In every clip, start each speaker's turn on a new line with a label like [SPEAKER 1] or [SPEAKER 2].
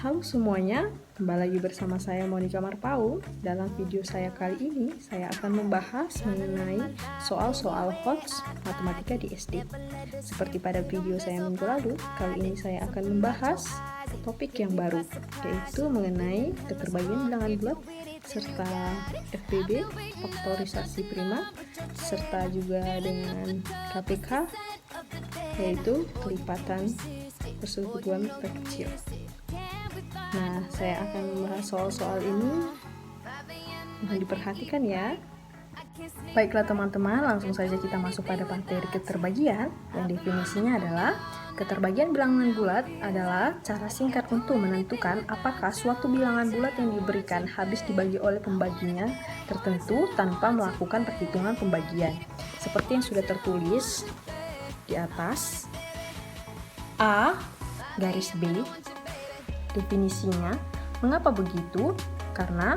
[SPEAKER 1] Halo semuanya, kembali lagi bersama saya Monica Marpau. Dalam video saya kali ini, saya akan membahas mengenai soal-soal HOTS matematika di SD. Seperti pada video saya minggu lalu, kali ini saya akan membahas topik yang baru, yaitu mengenai keterbagian bilangan bulat, serta FBB, faktorisasi prima, serta juga dengan KPK, yaitu kelipatan persekutuan terkecil. Nah, saya akan membahas soal-soal ini. Mohon diperhatikan ya. Baiklah teman-teman, langsung saja kita masuk pada materi keterbagian, yang definisinya adalah keterbagian bilangan bulat adalah cara singkat untuk menentukan apakah suatu bilangan bulat yang diberikan habis dibagi oleh pembaginya tertentu tanpa melakukan perhitungan pembagian. Seperti yang sudah tertulis di atas, A garis B. Definisinya, mengapa begitu? Karena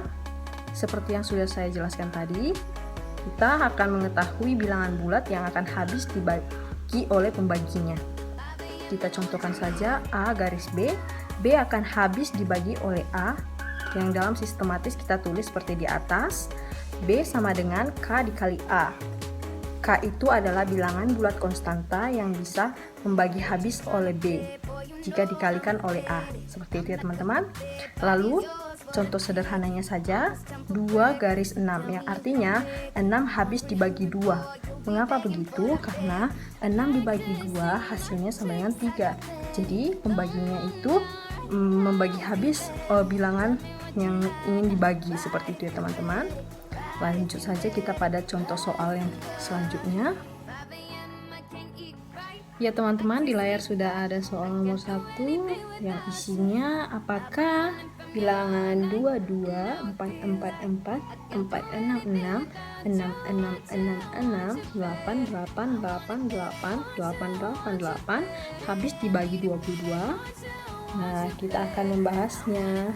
[SPEAKER 1] seperti yang sudah saya jelaskan tadi, kita akan mengetahui bilangan bulat yang akan habis dibagi oleh pembaginya. Kita contohkan saja A garis B, B akan habis dibagi oleh A, yang dalam sistematis kita tulis seperti di atas, B sama dengan K dikali A. K itu adalah bilangan bulat konstanta yang bisa membagi habis oleh B jika dikalikan oleh A. Seperti itu ya teman-teman. Lalu contoh sederhananya saja 2 garis 6 yang artinya 6 habis dibagi 2. Mengapa begitu? Karena 6 dibagi 2 hasilnya sama dengan 3. Jadi pembaginya itu membagi habis bilangan yang ingin dibagi. Seperti itu ya teman-teman. Lanjut saja kita pada contoh soal yang selanjutnya. Ya teman-teman, di layar sudah ada soal nomor 1 yang isinya apakah bilangan 22, 444, 466, 6666, 8888, 888 habis dibagi 22. Nah, kita akan membahasnya.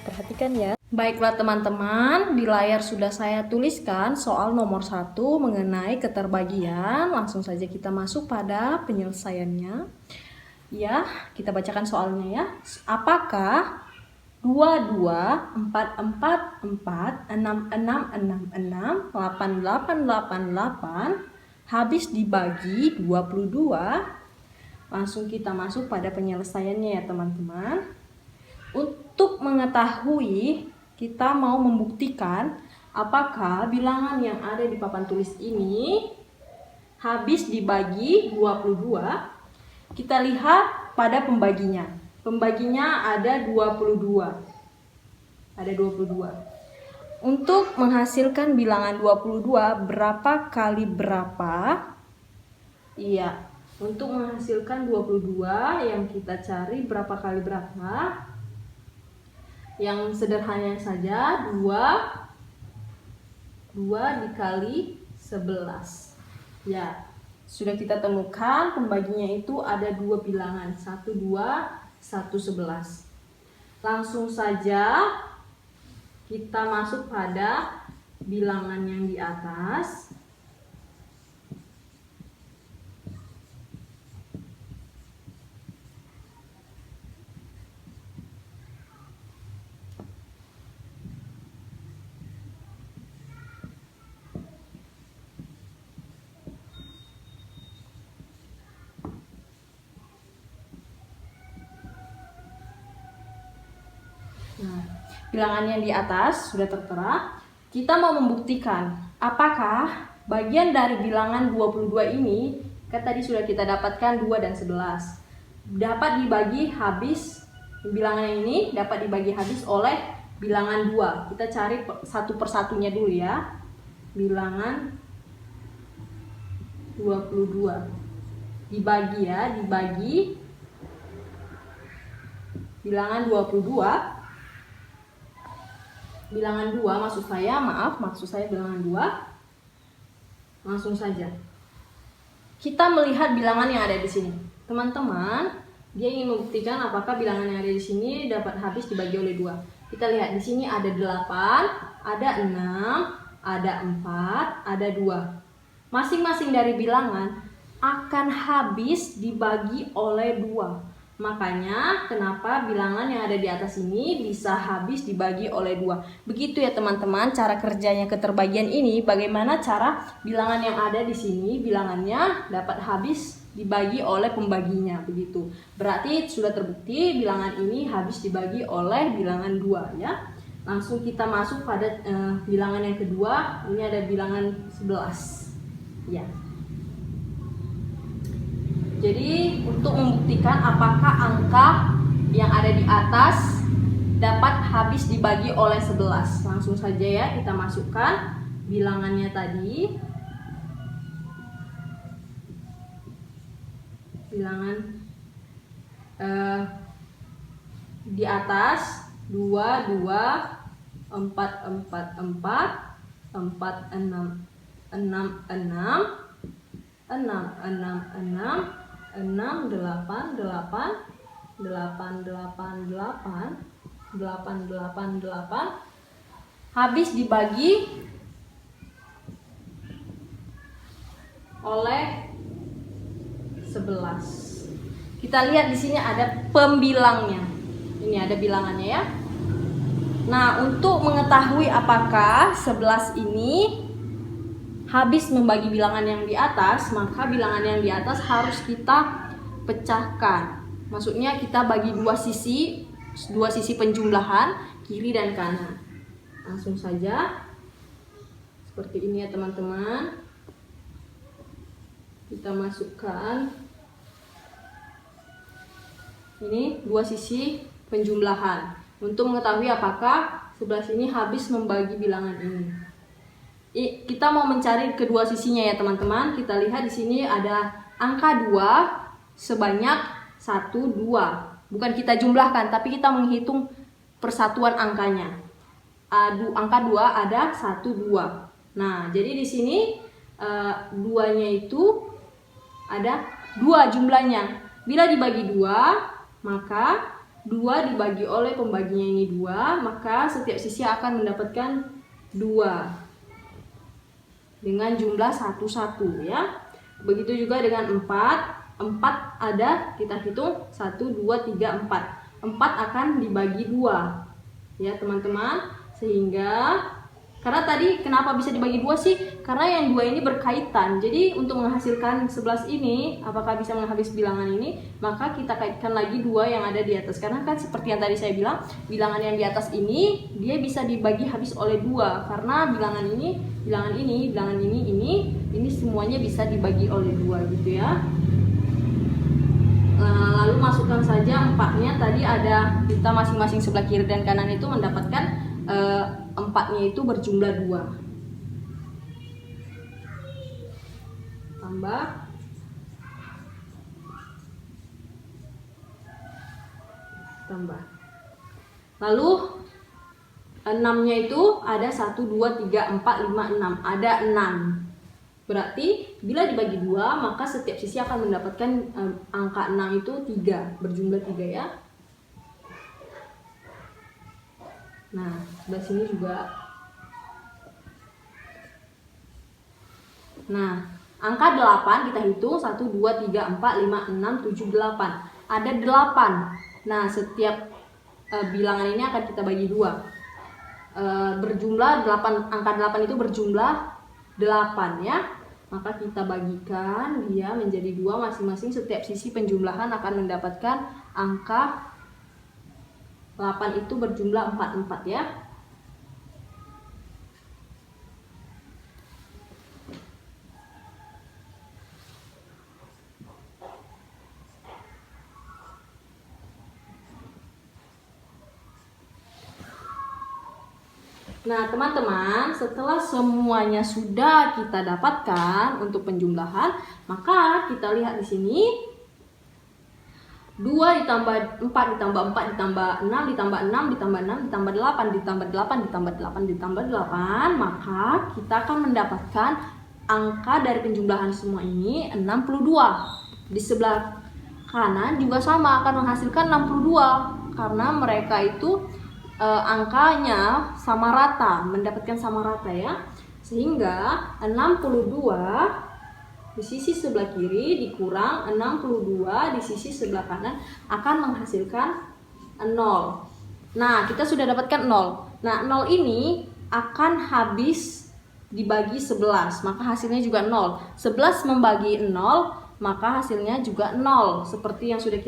[SPEAKER 1] Perhatikan ya. Baiklah teman-teman, di layar sudah saya tuliskan soal nomor 1 mengenai keterbagian. Langsung saja kita masuk pada penyelesaiannya. Ya, kita bacakan soalnya ya. Apakah 22, 444, 6666, 8888 habis dibagi 22? Langsung kita masuk pada penyelesaiannya ya teman-teman. Untuk mengetahui, kita mau membuktikan apakah bilangan yang ada di papan tulis ini habis dibagi 22. Kita lihat pada pembaginya. Pembaginya ada 22. Ada 22. Untuk menghasilkan bilangan 22, berapa kali berapa? Iya, untuk menghasilkan 22 yang kita cari berapa kali berapa? Yang sederhananya saja 2 dikali 11. Ya, sudah kita temukan pembaginya itu ada 2 bilangan, 1 2, 1 11. Langsung saja kita masuk pada bilangan yang di atas. Nah, bilangan yang di atas sudah tertera. Kita mau membuktikan apakah bagian dari bilangan 22 ini, kan tadi sudah kita dapatkan 2 dan 11, dapat dibagi habis, bilangan ini dapat dibagi habis oleh bilangan 2. Kita cari satu persatunya dulu ya. Bilangan 22 dibagi ya, dibagi bilangan 22. Bilangan 2 maksud saya bilangan 2. Langsung saja kita melihat bilangan yang ada di sini. Teman-teman, dia ingin membuktikan apakah bilangan yang ada di sini dapat habis dibagi oleh 2. Kita lihat di sini ada 8, ada 6, ada 4, ada 2. Masing-masing dari bilangan akan habis dibagi oleh 2. Makanya kenapa bilangan yang ada di atas ini bisa habis dibagi oleh 2. Begitu ya teman-teman cara kerjanya keterbagian ini. Bagaimana cara bilangan yang ada di sini bilangannya dapat habis dibagi oleh pembaginya, begitu. Berarti sudah terbukti bilangan ini habis dibagi oleh bilangan 2 ya. Langsung kita masuk pada bilangan yang kedua. Ini ada bilangan 11 ya. Jadi untuk membuktikan apakah angka yang ada di atas dapat habis dibagi oleh 11, langsung saja ya kita masukkan bilangannya tadi. Bilangan di atas 2, 2, 4, 4, 4, 4, 6, 6, 6, 6, 6, 6, 8, 8, 8, 8, 8, 8, 8 habis dibagi oleh 11. Kita lihat di sini ada pembilangnya. Ini ada bilangannya ya. Nah, untuk mengetahui apakah 11 ini habis membagi bilangan yang di atas, maka bilangan yang di atas harus kita pecahkan. Maksudnya kita bagi dua sisi penjumlahan, kiri dan kanan. Langsung saja seperti ini ya teman-teman. Kita masukkan ini dua sisi penjumlahan untuk mengetahui apakah 11 ini habis membagi bilangan ini. Kita mau mencari kedua sisinya ya teman-teman. Kita lihat di sini ada angka 2 sebanyak 1, 2. Bukan kita jumlahkan, tapi kita menghitung persatuan angkanya. Angka 2 ada 1, 2. Nah, jadi di sini 2-nya itu ada 2 jumlahnya. Bila dibagi 2, maka 2 dibagi oleh pembaginya ini 2, maka setiap sisi akan mendapatkan 2 dengan jumlah 1, 1 ya. Begitu juga dengan 4. 4 ada, kita hitung 1, 2, 3, 4. 4 akan dibagi 2 ya teman-teman. Sehingga karena tadi kenapa bisa dibagi 2 sih? Karena yang 2 ini berkaitan. Jadi untuk menghasilkan 11 ini, apakah bisa menghabis bilangan ini, maka kita kaitkan lagi 2 yang ada di atas. Karena kan seperti yang tadi saya bilang, bilangan yang di atas ini dia bisa dibagi habis oleh 2. Karena bilangan ini semuanya bisa dibagi oleh 2 gitu ya. Lalu masukkan saja 4-nya. Tadi ada kita masing-masing sebelah kiri dan kanan itu mendapatkan 4-nya itu berjumlah 2. Tambah. Lalu 6-nya itu ada 1, 2, 3, 4, 5, 6. Ada 6. Berarti bila dibagi 2, maka setiap sisi akan mendapatkan angka 6 itu 3, berjumlah 3 ya. Nah, sebelah sini juga. Nah, angka 8 kita hitung 1, 2, 3, 4, 5, 6, 7, 8. Ada 8. Nah, setiap bilangan ini akan kita bagi 2. Berjumlah 8, angka 8 itu berjumlah 8 ya. Maka kita bagikan dia menjadi 2 masing-masing. Setiap sisi penjumlahan akan mendapatkan angka 8 itu berjumlah 4 ya. Nah teman-teman, setelah semuanya sudah kita dapatkan untuk penjumlahan, maka kita lihat di sini 2 ditambah 4 ditambah 4 ditambah 6 ditambah 6 ditambah 6 ditambah 8 ditambah 8 ditambah 8 ditambah 8, maka kita akan mendapatkan angka dari penjumlahan semua ini 62. Di sebelah kanan juga sama akan menghasilkan 62 karena mereka itu angkanya sama rata, mendapatkan sama rata ya. Sehingga 62 di sisi sebelah kiri dikurang 62 di sisi sebelah kanan akan menghasilkan 0. Nah, kita sudah dapatkan 0. Nah, 0 ini akan habis dibagi 11, maka hasilnya juga 0. 11 membagi 0, maka hasilnya juga 0. Seperti yang sudah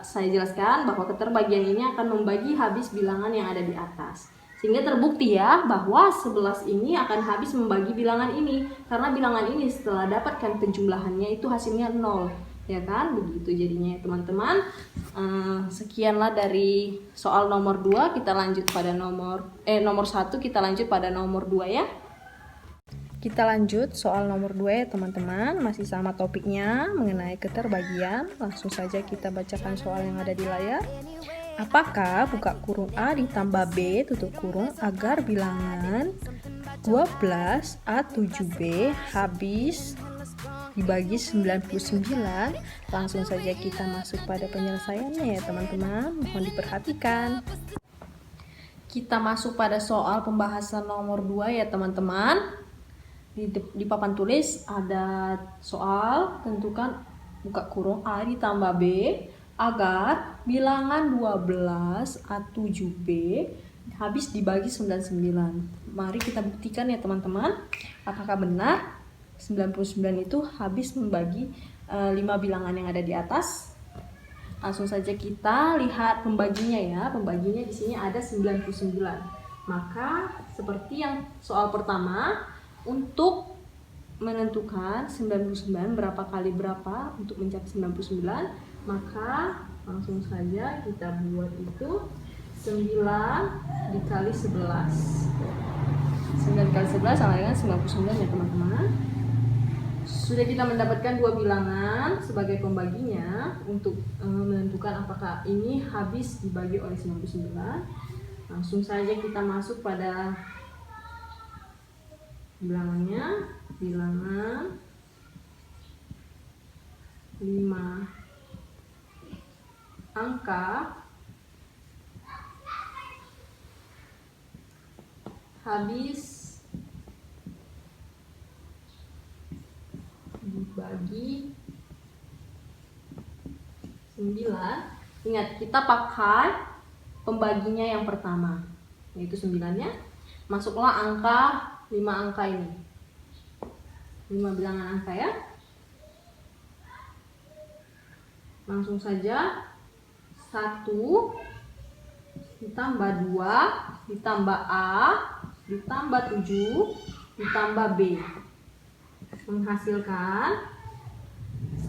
[SPEAKER 1] saya jelaskan bahwa keterbagian ini akan membagi habis bilangan yang ada di atas. Sehingga terbukti ya bahwa 11 ini akan habis membagi bilangan ini. Karena bilangan ini setelah dapatkan penjumlahannya itu hasilnya 0. Ya kan? Begitu jadinya ya teman-teman. Sekianlah dari soal nomor 2. Kita lanjut pada nomor 1, kita lanjut pada nomor 2 ya. Kita lanjut soal nomor 2 ya teman-teman. Masih sama topiknya mengenai keterbagian. Langsung saja kita bacakan soal yang ada di layar. Apakah buka kurung A ditambah B tutup kurung agar bilangan 12 A7B habis dibagi 99? Langsung saja kita masuk pada penyelesaiannya ya teman-teman. Mohon diperhatikan. Kita masuk pada soal pembahasan nomor 2 ya teman-teman. Di papan tulis ada soal tentukan buka kurung A ditambah B agar bilangan 12 A7B habis dibagi 99. Mari kita buktikan ya teman-teman. Apakah benar 99 itu habis membagi 5 bilangan yang ada di atas? Langsung saja kita lihat pembaginya ya. Pembaginya di sini ada 99. Maka seperti yang soal pertama, untuk menentukan 99 berapa kali berapa untuk mencapai 99, maka langsung saja kita buat itu 9 dikali 11. 9 kali 11 sama dengan 99 ya teman-teman. Sudah kita mendapatkan dua bilangan sebagai pembaginya. Untuk menentukan apakah ini habis dibagi oleh 99, langsung saja kita masuk pada bilangannya. Bilangan 5 angka habis dibagi 9. Ingat, kita pakai pembaginya yang pertama, yaitu 9-nya. Masuklah angka 5 angka ini, 5 bilangan angka ya. Langsung saja 1 ditambah 2 ditambah A ditambah 7 ditambah B menghasilkan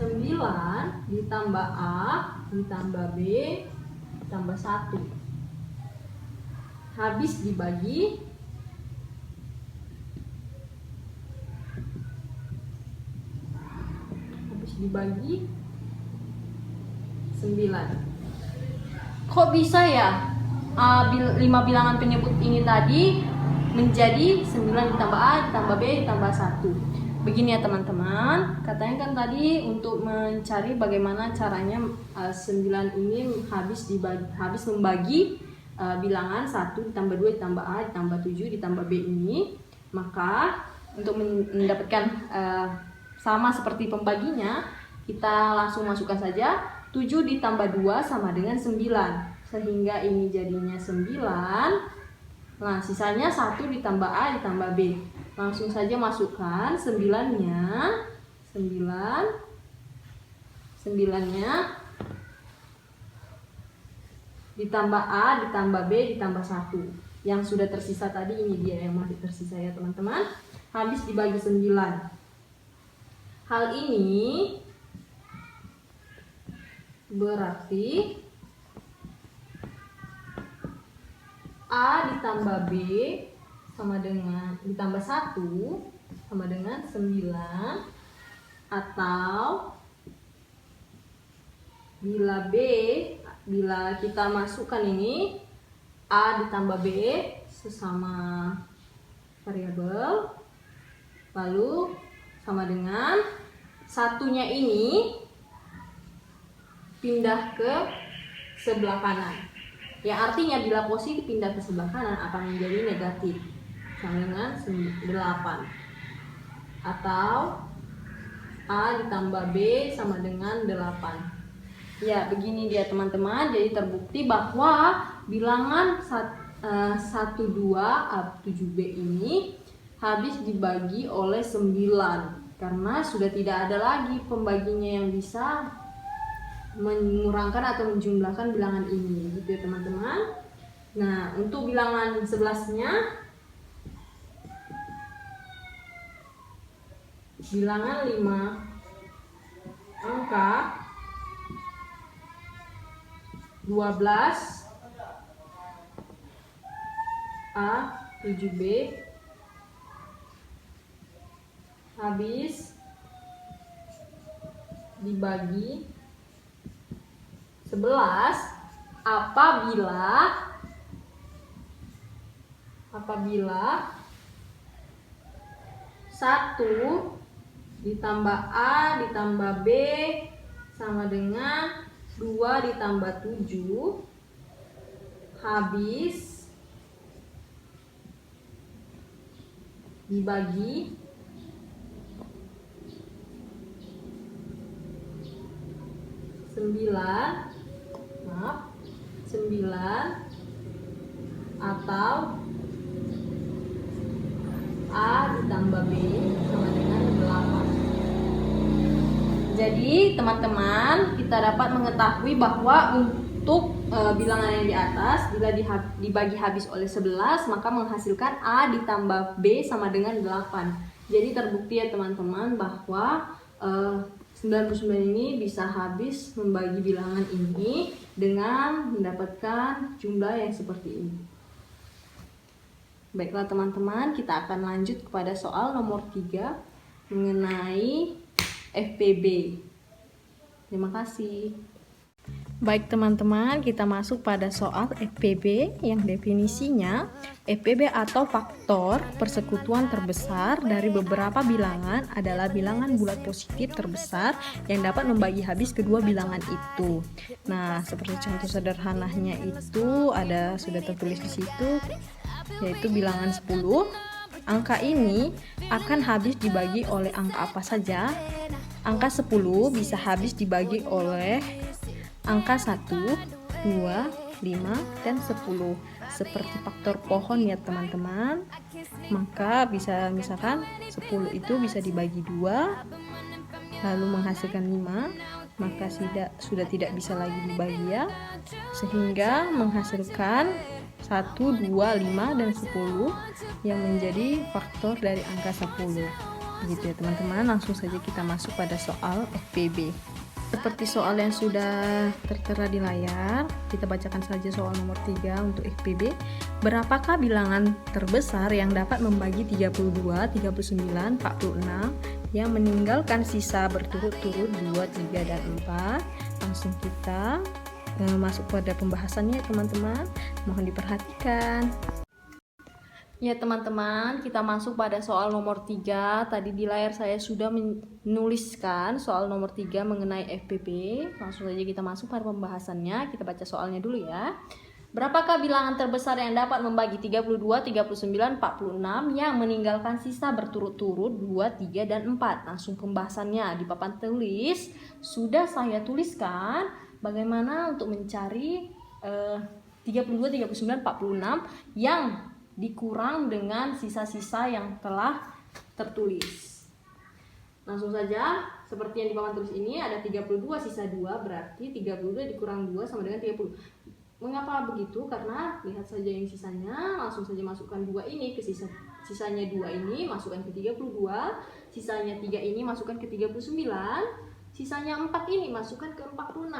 [SPEAKER 1] 9 ditambah A ditambah B ditambah 1 habis dibagi 9. Kok bisa ya 5 bilangan penyebut ini tadi menjadi 9 ditambah A ditambah B ditambah 1? Begini ya teman-teman, katanya kan tadi untuk mencari bagaimana caranya 9 ini habis membagi bilangan 1 ditambah 2 ditambah A ditambah 7 ditambah B ini. Maka untuk mendapatkan sama seperti pembaginya, kita langsung masukkan saja 7 ditambah 2 sama dengan 9. Sehingga ini jadinya 9. Nah, sisanya 1 ditambah A ditambah B. Langsung saja masukkan 9-nya. 9-nya ditambah A ditambah B ditambah 1. Yang sudah tersisa tadi, ini dia yang masih tersisa ya teman-teman. Habis dibagi 9. Hal ini berarti A ditambah B sama dengan ditambah 1 sama dengan 9, atau bila kita masukkan ini A ditambah B sesama variabel, lalu sama dengan satunya ini pindah ke sebelah kanan. Ya, artinya bila positif pindah ke sebelah kanan akan menjadi negatif sama dengan 8. Atau A ditambah B sama dengan 8. Ya, begini dia teman-teman. Jadi terbukti bahwa bilangan 1, 2, A7B ini habis dibagi oleh 9. Karena sudah tidak ada lagi pembaginya yang bisa mengurangkan atau menjumlahkan bilangan ini. Gitu ya teman-teman. Nah, untuk bilangan 11-nya, bilangan 5 angka 12 A7B habis dibagi 11 apabila 1 ditambah A ditambah B sama dengan 2 ditambah 7 habis dibagi 9 atau A ditambah B sama dengan 8. Jadi teman-teman, kita dapat mengetahui bahwa untuk bilangan yang di atas, bila dibagi habis oleh 11, maka menghasilkan A ditambah B sama dengan 8. Jadi terbukti ya teman-teman bahwa 99 ini bisa habis membagi bilangan ini dengan mendapatkan jumlah yang seperti ini. Baiklah teman-teman, kita akan lanjut kepada soal nomor 3 mengenai FPB. Terima kasih. Baik teman-teman, kita masuk pada soal FPB yang definisinya FPB atau faktor persekutuan terbesar dari beberapa bilangan adalah bilangan bulat positif terbesar yang dapat membagi habis kedua bilangan itu. Nah, seperti contoh sederhananya itu sudah tertulis di situ, yaitu bilangan 10. Angka ini akan habis dibagi oleh angka apa saja? Angka 10 bisa habis dibagi oleh angka 1, 2, 5, dan 10. Seperti faktor pohon ya teman-teman. Maka bisa misalkan 10 itu bisa dibagi 2 lalu menghasilkan 5, maka sudah tidak bisa lagi dibagi ya, sehingga menghasilkan 1, 2, 5, dan 10 yang menjadi faktor dari angka 10. Gitu ya teman-teman, langsung saja kita masuk pada soal FPB. Seperti soal yang sudah tertera di layar, kita bacakan saja soal nomor 3 untuk FPB. Berapakah bilangan terbesar yang dapat membagi 32, 39, 46 yang meninggalkan sisa berturut-turut 2, 3, dan 4? Langsung kita masuk pada pembahasannya teman-teman, mohon diperhatikan. Ya teman-teman, kita masuk pada soal nomor 3. Tadi di layar saya sudah menuliskan soal nomor 3 mengenai FPB. Langsung saja kita masuk pada pembahasannya. Kita baca soalnya dulu ya. Berapakah bilangan terbesar yang dapat membagi 32, 39, 46 yang meninggalkan sisa berturut-turut 2, 3, dan 4? Langsung pembahasannya di papan tulis sudah saya tuliskan bagaimana untuk mencari 32, 39, 46 yang dikurang dengan sisa-sisa yang telah tertulis. Langsung saja, seperti yang di papan tulis ini ada 32 sisa 2, berarti 32 dikurang 2 sama dengan 30. Mengapa begitu? Karena lihat saja yang sisanya, langsung saja masukkan 2 ini ke sisanya 2 ini, masukkan ke 32, sisanya 3 ini masukkan ke 39, sisanya 4 ini masukkan ke 46.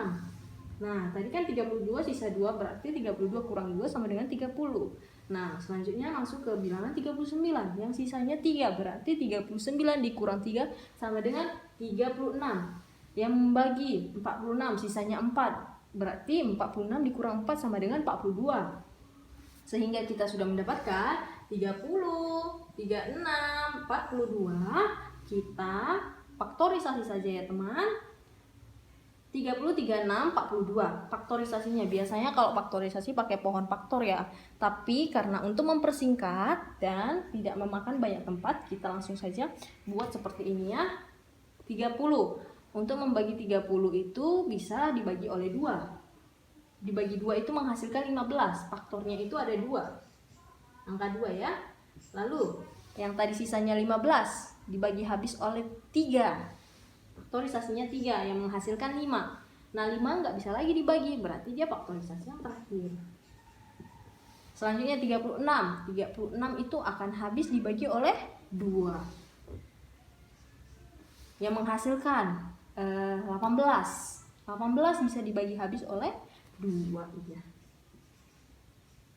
[SPEAKER 1] Nah, tadi kan 32 sisa 2, berarti 32 kurang 2 sama dengan 30. Nah, selanjutnya langsung ke bilangan 39. Yang sisanya 3, berarti 39 dikurang 3 sama dengan 36. Yang membagi 46, sisanya 4. Berarti 46 dikurang 4 sama dengan 42. Sehingga kita sudah mendapatkan 30, 36, 42. Kita faktorisasi saja ya teman. 30, 36, 42. Faktorisasinya biasanya kalau faktorisasi pakai pohon faktor ya. Tapi karena untuk mempersingkat dan tidak memakan banyak tempat, kita langsung saja buat seperti ini ya. 30. Untuk membagi 30 itu bisa dibagi oleh 2. Dibagi 2 itu menghasilkan 15. Faktornya itu ada 2. Angka 2 ya. Lalu yang tadi sisanya 15 dibagi habis oleh 3. Faktorisasinya 3 yang menghasilkan 5. Nah 5 nggak bisa lagi dibagi, berarti dia faktorisasi yang terakhir. Selanjutnya 36. 36 itu akan habis dibagi oleh 2. Yang menghasilkan 18. 18 bisa dibagi habis oleh 2 ya.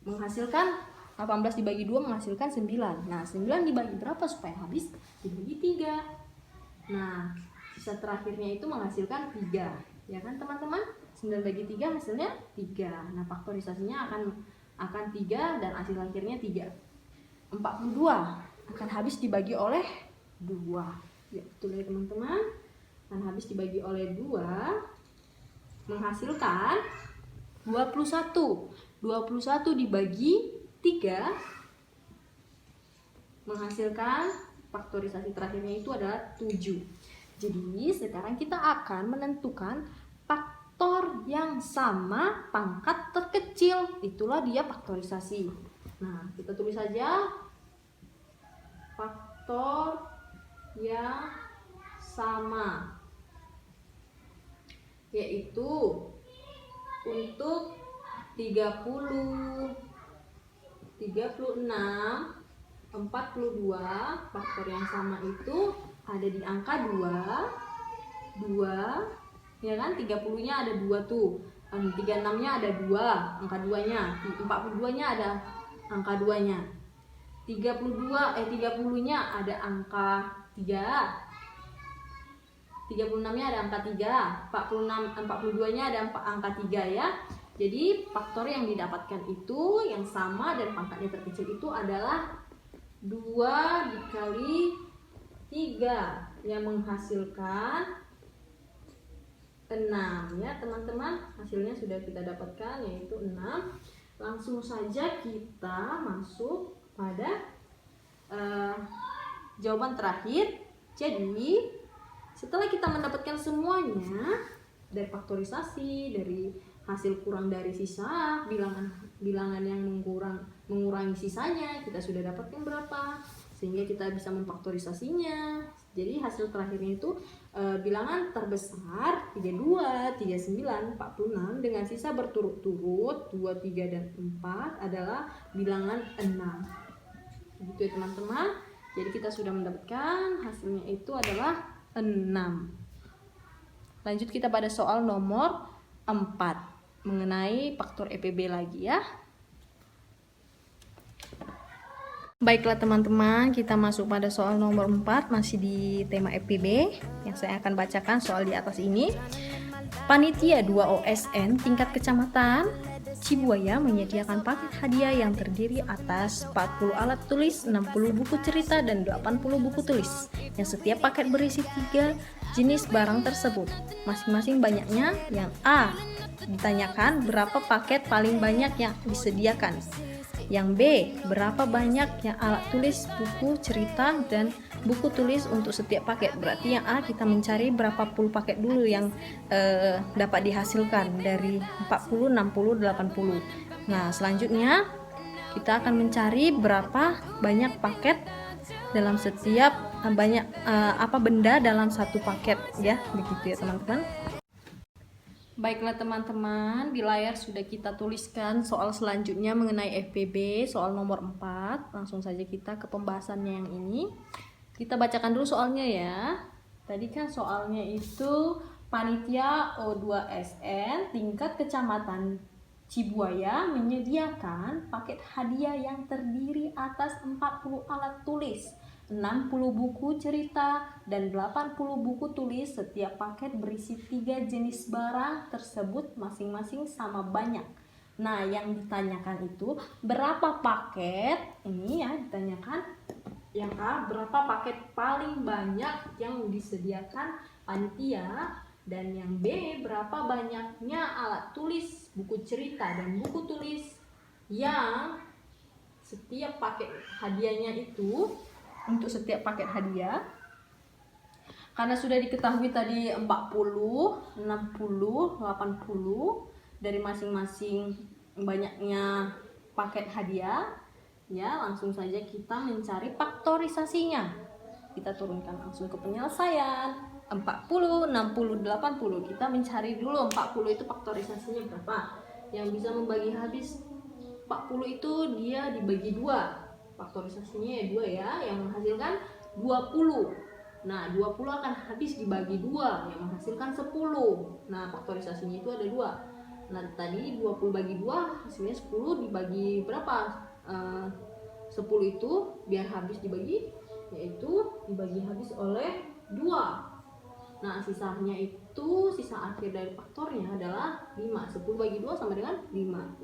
[SPEAKER 1] Menghasilkan 18 dibagi 2 menghasilkan 9. Nah 9 dibagi berapa supaya habis? Dibagi 3. Nah sisa terakhirnya itu menghasilkan 3. Ya kan teman-teman? 9 bagi 3 hasilnya 3. Nah faktorisasinya akan 3 dan hasil akhirnya 3. 42 akan habis dibagi oleh 2. Ya betul ya teman-teman. Akan habis dibagi oleh 2 menghasilkan 21. 21 dibagi 3 menghasilkan faktorisasi terakhirnya itu adalah 7. Jadi sekarang kita akan menentukan faktor yang sama pangkat terkecil. Itulah dia faktorisasi. Nah, kita tulis saja faktor yang sama, yaitu untuk 30, 36, 42, faktor yang sama itu ada di angka 2, ya kan? 30-nya ada 2 tuh. 36-nya ada 2, angka 2-nya. 42-nya ada angka 2-nya. 30-nya ada angka 3. 36-nya ada angka 3. 42-nya ada angka 3 ya. Jadi faktor yang didapatkan itu yang sama dan pangkatnya terkecil itu adalah 2 dikali 3 yang menghasilkan 6 ya teman-teman. Hasilnya sudah kita dapatkan yaitu 6. Langsung saja kita masuk pada jawaban terakhir. Jadi setelah kita mendapatkan semuanya dari faktorisasi, dari hasil kurang dari sisa, bilangan yang mengurangi sisanya, kita sudah dapatkan berapa sehingga kita bisa memfaktorisasinya. Jadi hasil terakhirnya itu bilangan terbesar 32, 39, 46 dengan sisa berturut-turut 2, 3 dan 4 adalah bilangan 6. Begitu ya teman-teman. Jadi kita sudah mendapatkan hasilnya itu adalah 6. Lanjut kita pada soal nomor 4 mengenai faktor EPB lagi ya. Baiklah teman-teman, kita masuk pada soal nomor 4 masih di tema EPB yang saya akan bacakan soal di atas ini. Panitia 2 OSN tingkat kecamatan Cibuaya menyediakan paket hadiah yang terdiri atas 40 alat tulis, 60 buku cerita, dan 80 buku tulis. Yang setiap paket berisi 3 jenis barang tersebut. Masing-masing banyaknya. Yang A, ditanyakan berapa paket paling banyak yang disediakan. Yang B, berapa banyak yang alat tulis, buku cerita, dan buku tulis untuk setiap paket. Berarti yang A kita mencari berapa puluh paket dulu yang dapat dihasilkan dari 40, 60, 80. Nah selanjutnya kita akan mencari berapa banyak paket dalam setiap apa benda dalam satu paket ya, begitu ya teman-teman. Baiklah teman-teman, di layar sudah kita tuliskan soal selanjutnya mengenai FPB, soal nomor 4. Langsung saja kita ke pembahasannya yang ini. Kita bacakan dulu soalnya ya. Tadi kan soalnya itu panitia O2SN tingkat kecamatan Cibuaya menyediakan paket hadiah yang terdiri atas 40 alat tulis, 60 buku cerita, dan 80 buku tulis. Setiap paket berisi 3 jenis barang tersebut masing-masing sama banyak. Nah yang ditanyakan itu berapa paket, ini ya ditanyakan. Yang A, berapa paket paling banyak yang disediakan panitia. Dan yang B, berapa banyaknya alat tulis, buku cerita, dan buku tulis yang setiap paket hadiahnya itu. Untuk setiap paket hadiah
[SPEAKER 2] Karena sudah diketahui tadi 40, 60, 80 dari masing-masing banyaknya paket hadiah, ya langsung saja kita mencari faktorisasinya. Kita turunkan langsung ke penyelesaian. 40, 60, 80. Kita mencari dulu 40 itu faktorisasinya berapa. Yang bisa membagi habis 40 itu dia dibagi 2. Faktorisasinya ya 2 ya, yang menghasilkan 20. Nah, 20 akan habis dibagi 2 yang menghasilkan 10. Nah, faktorisasinya itu ada 2. Nah, tadi 20 bagi 2 hasilnya 10 dibagi berapa? 10 itu biar habis dibagi, yaitu dibagi habis oleh 2. Nah, sisanya itu, sisa akhir dari faktornya adalah 5. 10 bagi 2 sama dengan 5.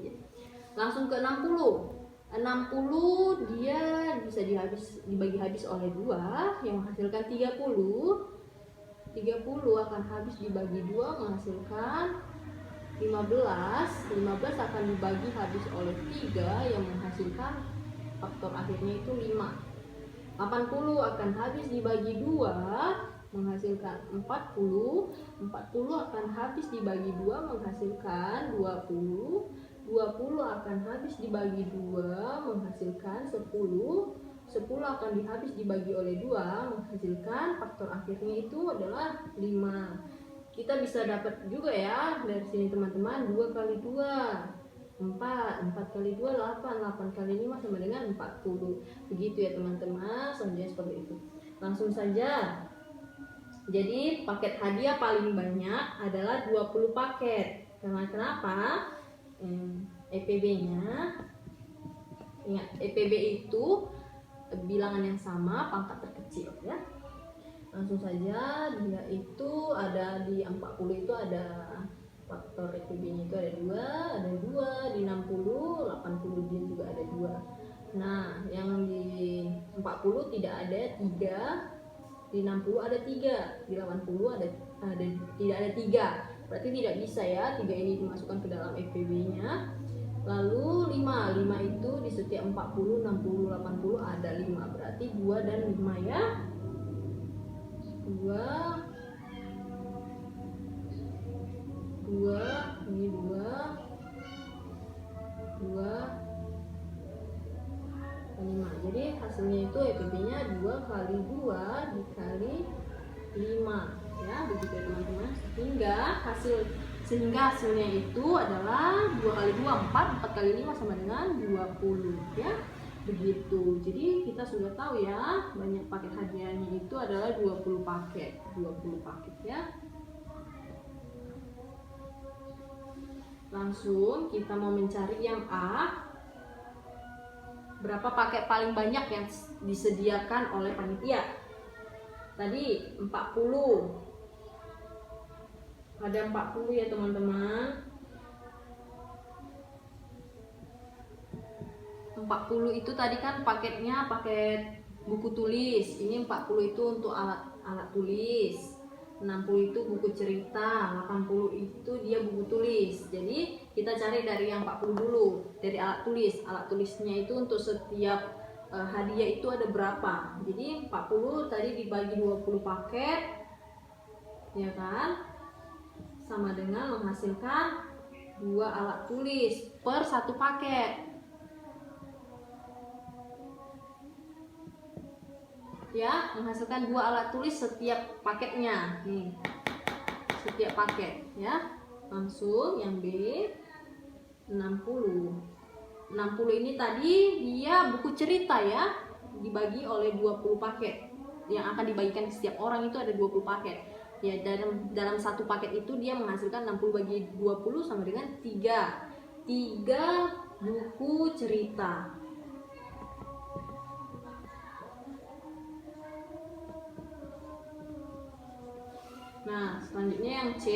[SPEAKER 2] Langsung ke 60. 60 dia bisa dibagi habis oleh 2 yang menghasilkan 30. 30 akan habis dibagi 2 menghasilkan 15. 15 akan dibagi habis oleh 3 yang menghasilkan faktor akhirnya itu 5. 80 akan habis dibagi 2 menghasilkan 40. 40 akan habis dibagi 2 menghasilkan 20. 20 akan habis dibagi 2 menghasilkan 10. 10 akan habis dibagi oleh 2 menghasilkan faktor akhirnya itu adalah 5. Kita bisa dapat juga ya dari sini teman-teman, 2 kali 2 4, 4 kali 2 8, 8 kali 5 sama dengan 40. Begitu ya teman-teman, selanjutnya seperti itu. Langsung saja. Jadi paket hadiah paling banyak adalah 20 paket. Karena kenapa? EPB-nya, ingat EPB itu bilangan yang sama pangkat terkecil ya. Langsung saja, dia itu ada di 40 itu ada faktor EPB-nya itu ada 2, di 60, 80 dia juga ada 2. Nah, yang di 40 tidak ada 3, di 60 ada 3, di 80 tidak ada 3. Berarti tidak bisa ya 3 ini dimasukkan ke dalam EPB-nya. Lalu 5 itu di setiap 40, 60, 80 ada 5. Berarti 2 dan 5 ya. 2, ini 2, 5. Jadi hasilnya itu EPB-nya 2 kali 2 dikali 5 ya, begitu ya teman-teman. Sehingga hasilnya itu adalah 2 kali 2 4, 4 kali 5 sama dengan 20 ya. Begitu. Jadi kita sudah tahu ya, banyak paket hadiahnya itu adalah 20 paket. 20 paket ya. Langsung kita mau mencari yang A. Berapa paket paling banyak yang disediakan oleh panitia? Tadi 40. Ada 40 ya teman-teman. 40 itu tadi kan paketnya paket buku tulis. Ini 40 itu untuk alat tulis. 60 itu buku cerita, 80 itu dia buku tulis. Jadi kita cari dari yang 40 dulu, dari alat tulis. Alat tulisnya itu untuk setiap hadiah itu ada berapa. Jadi 40 tadi dibagi 20 paket, ya kan? Sama dengan menghasilkan 2 alat tulis per 1 paket. Ya, menghasilkan 2 alat tulis setiap paketnya. Nih. Setiap paket, ya. Langsung yang B 60. 60 ini tadi dia buku cerita ya, dibagi oleh 20 paket. Yang akan dibagikan ke setiap orang itu ada 20 paket. Ya, dalam satu paket itu dia menghasilkan 60 bagi 20 sama dengan 3 buku cerita. Nah, selanjutnya yang C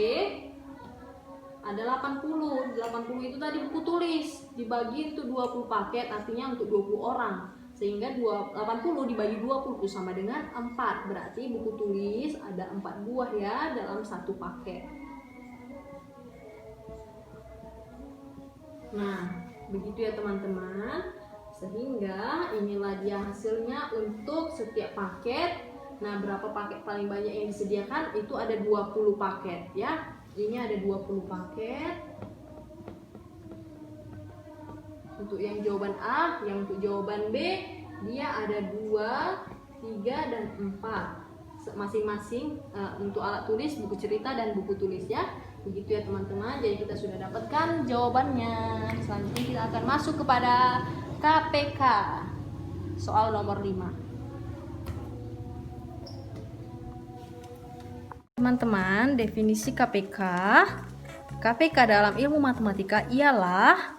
[SPEAKER 2] ada 80. 80 itu tadi buku tulis dibagi untuk 20 paket, artinya untuk 20 orang. Sehingga 80 dibagi 20 itu sama dengan 4. Berarti buku tulis ada 4 buah ya dalam satu paket. Nah, begitu ya teman-teman. Sehingga inilah dia hasilnya untuk setiap paket Nah, berapa paket paling banyak yang disediakan? Itu ada 20 paket ya. Ini ada 20 paket. Untuk yang jawaban A, yang untuk jawaban B, dia ada 2, 3, dan 4. Masing-masing untuk alat tulis, buku cerita, dan buku tulis ya. Begitu ya teman-teman. Jadi kita sudah dapatkan jawabannya. Selanjutnya kita akan masuk kepada KPK. Soal nomor 5. Teman-teman, definisi KPK. KPK dalam ilmu matematika ialah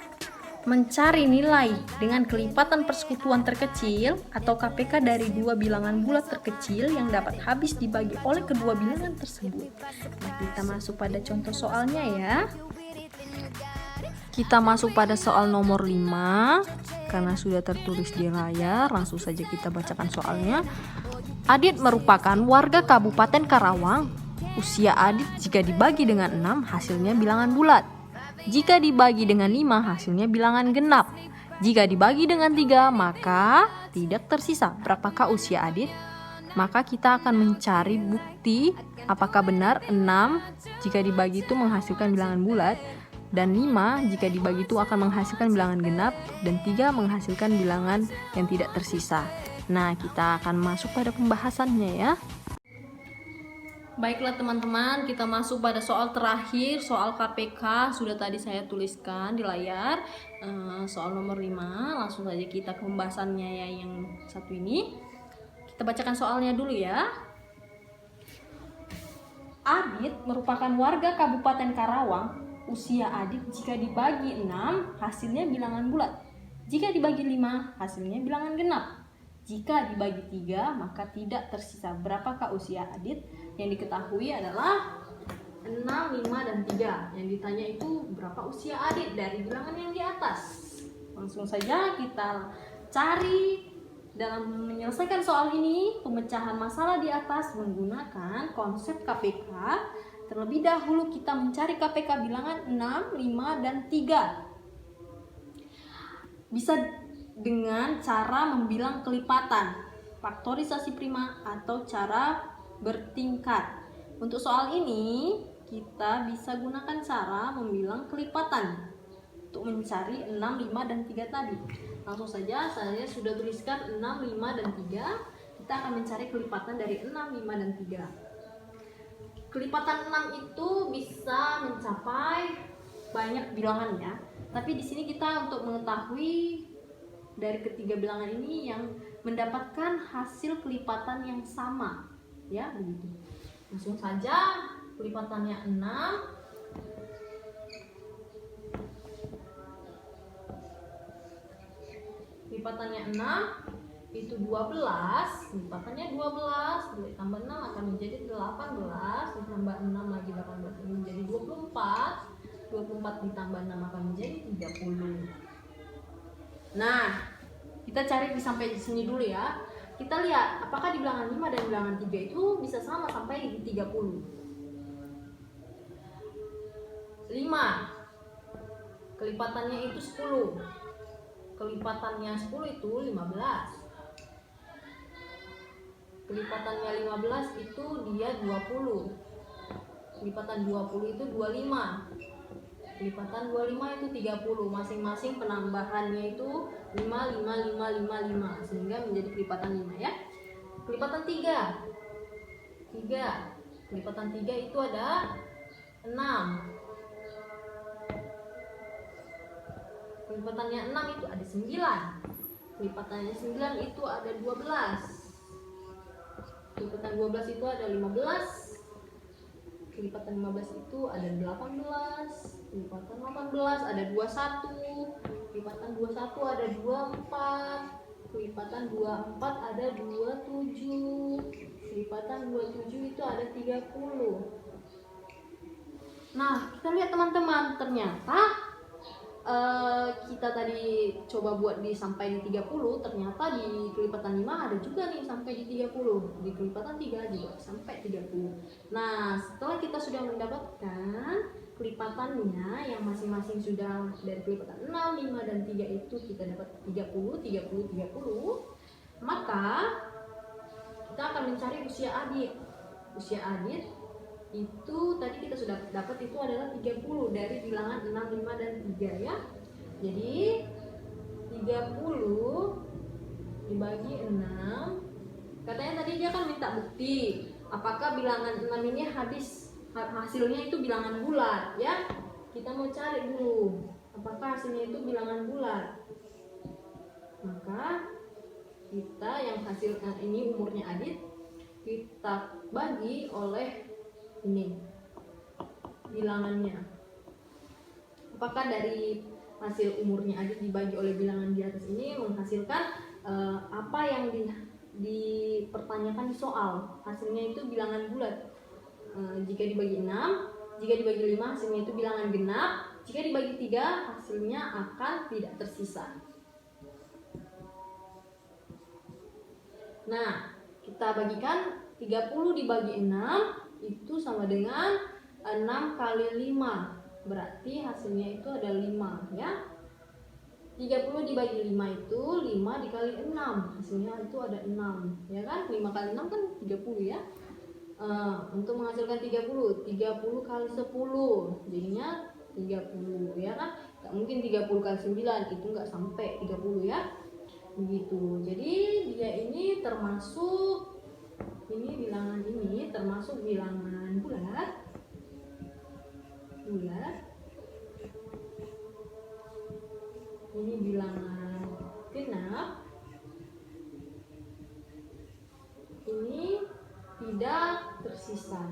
[SPEAKER 2] mencari nilai dengan kelipatan persekutuan terkecil atau KPK dari dua bilangan bulat terkecil yang dapat habis dibagi oleh kedua bilangan tersebut. Nah, kita masuk pada contoh soalnya ya. Kita masuk pada soal nomor 5. Karena sudah tertulis di layar, langsung saja kita bacakan soalnya. Adit merupakan warga Kabupaten Karawang. Usia Adit jika dibagi dengan 6 hasilnya bilangan bulat. Jika dibagi dengan 5 hasilnya bilangan genap. Jika dibagi dengan 3 maka tidak tersisa. Berapakah usia Adit? Maka kita akan mencari bukti apakah benar 6 jika dibagi itu menghasilkan bilangan bulat, dan 5 jika dibagi itu akan menghasilkan bilangan genap, dan 3 menghasilkan bilangan yang tidak tersisa. Nah, kita akan masuk pada pembahasannya ya. Baiklah teman-teman, kita masuk pada soal terakhir, soal KPK. Sudah tadi saya tuliskan di layar soal nomor 5. Langsung saja kita ke pembahasannya ya, yang satu ini. Kita bacakan soalnya dulu ya. Adit merupakan warga Kabupaten Karawang. Usia Adit jika dibagi 6 hasilnya bilangan bulat. Jika dibagi 5 hasilnya bilangan genap. Jika dibagi 3 maka tidak tersisa. Berapakah usia Adit? Yang diketahui adalah 6, 5, dan 3. Yang ditanya itu berapa usia Adit dari bilangan yang di atas. Langsung saja kita cari dalam menyelesaikan soal ini pemecahan masalah di atas menggunakan konsep KPK. Terlebih dahulu kita mencari KPK bilangan 6, 5, dan 3. Bisa dengan cara membilang kelipatan, faktorisasi prima, atau cara bertingkat. Untuk soal ini kita bisa gunakan cara membilang kelipatan untuk mencari 6, 5, dan 3 tadi. Langsung saja saya sudah tuliskan 6, 5, dan 3. Kita akan mencari kelipatan dari 6, 5, dan 3. Kelipatan 6 itu bisa mencapai banyak bilangannya. Tapi di sini kita untuk mengetahui dari ketiga bilangan ini yang mendapatkan hasil kelipatan yang sama, ya begitu. Langsung saja kelipatannya 6. Kelipatannya 6 itu 12, lipatannya 12, ditambah 6 akan menjadi 18, ditambah 6 lagi 18 ini menjadi 24, 24 ditambah 6 akan menjadi 30. Nah, kita cari sampai di sini dulu ya. Kita lihat apakah di bilangan 5 dan bilangan 3 itu bisa sama sampai di 30. 5 kelipatannya itu 10. Kelipatannya 10 itu 15. Kelipatannya 15 itu dia 20. Kelipatan 20 itu 25. Kelipatan 25 itu 30. Masing-masing penambahannya itu 5, 5, 5, 5, 5. Sehingga menjadi kelipatan 5 ya. Kelipatan 3. Kelipatan 3 itu ada 6. Kelipatannya 6 itu ada 9. Kelipatannya 9 itu ada 12. Kelipatan 12 itu ada 15. Kelipatan 15 itu ada 18. Kelipatan 18 ada 21. Kelipatan 21 ada 24. Kelipatan 24 ada 27. Kelipatan 27 itu ada 30. Nah, kita lihat teman-teman, ternyata kita tadi coba buat sampai di 30, ternyata di kelipatan 5 ada juga nih sampai di 30. Di kelipatan 3 juga sampai 30. Nah, setelah kita sudah mendapatkan kelipatannya yang masing-masing sudah dari kelipatan 6, 5, dan 3 itu kita dapat 30, 30, 30. Maka kita akan mencari usia Adit. Usia Adit itu tadi kita sudah dapat itu adalah 30 dari bilangan 6, 5, dan 3 ya. Jadi 30 dibagi 6, katanya tadi dia kan minta bukti apakah bilangan 6 ini hasilnya itu bilangan bulat ya. Kita mau cari dulu apakah hasilnya itu bilangan bulat. Maka kita yang hasil ini umurnya Adit, kita bagi oleh ini bilangannya. Apakah dari hasil umurnya Adit dibagi oleh bilangan di atas ini menghasilkan apa yang dipertanyakan di soal? Hasilnya itu bilangan bulat. Jika dibagi 6, jika dibagi 5 hasilnya itu bilangan genap, jika dibagi 3 hasilnya akan tidak tersisa. Nah, kita bagikan 30 dibagi 6 itu sama dengan 6 kali 5, berarti hasilnya itu ada 5 ya. 30 dibagi 5 itu 5 dikali 6, hasilnya itu ada 6 ya kan. 5 kali 6 kan 30 ya. Untuk menghasilkan 30 kali 10 jadinya 30 ya kan. Gak mungkin 30 kali 9, itu gak sampai 30 ya. Begitu. Jadi dia ini termasuk bilangan ini termasuk bilangan bulat. Ini bilangan genap. Ini tidak tersisa.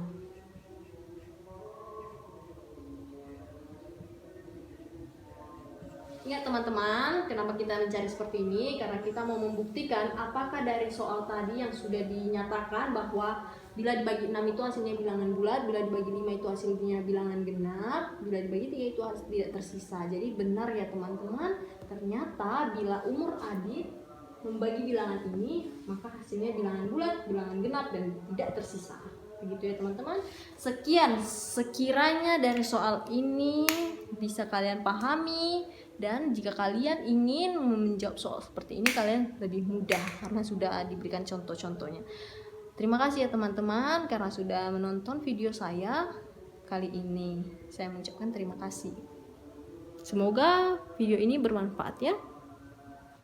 [SPEAKER 2] Ingat teman-teman, kenapa kita mencari seperti ini? Karena kita mau membuktikan apakah dari soal tadi yang sudah dinyatakan bahwa bila dibagi 6 itu hasilnya bilangan bulat, bila dibagi 5 itu hasilnya bilangan genap, bila dibagi 3 itu harus tidak tersisa. Jadi benar ya teman-teman, ternyata bila umur Adit membagi bilangan ini, maka hasilnya bilangan bulat, bilangan genap, dan tidak tersisa. Begitu ya teman-teman. Sekian sekiranya dari soal ini bisa kalian pahami, dan jika kalian ingin menjawab soal seperti ini kalian lebih mudah karena sudah diberikan contoh-contohnya. Terima kasih ya teman-teman karena sudah menonton video saya kali ini. Saya mengucapkan terima kasih. Semoga video ini bermanfaat ya.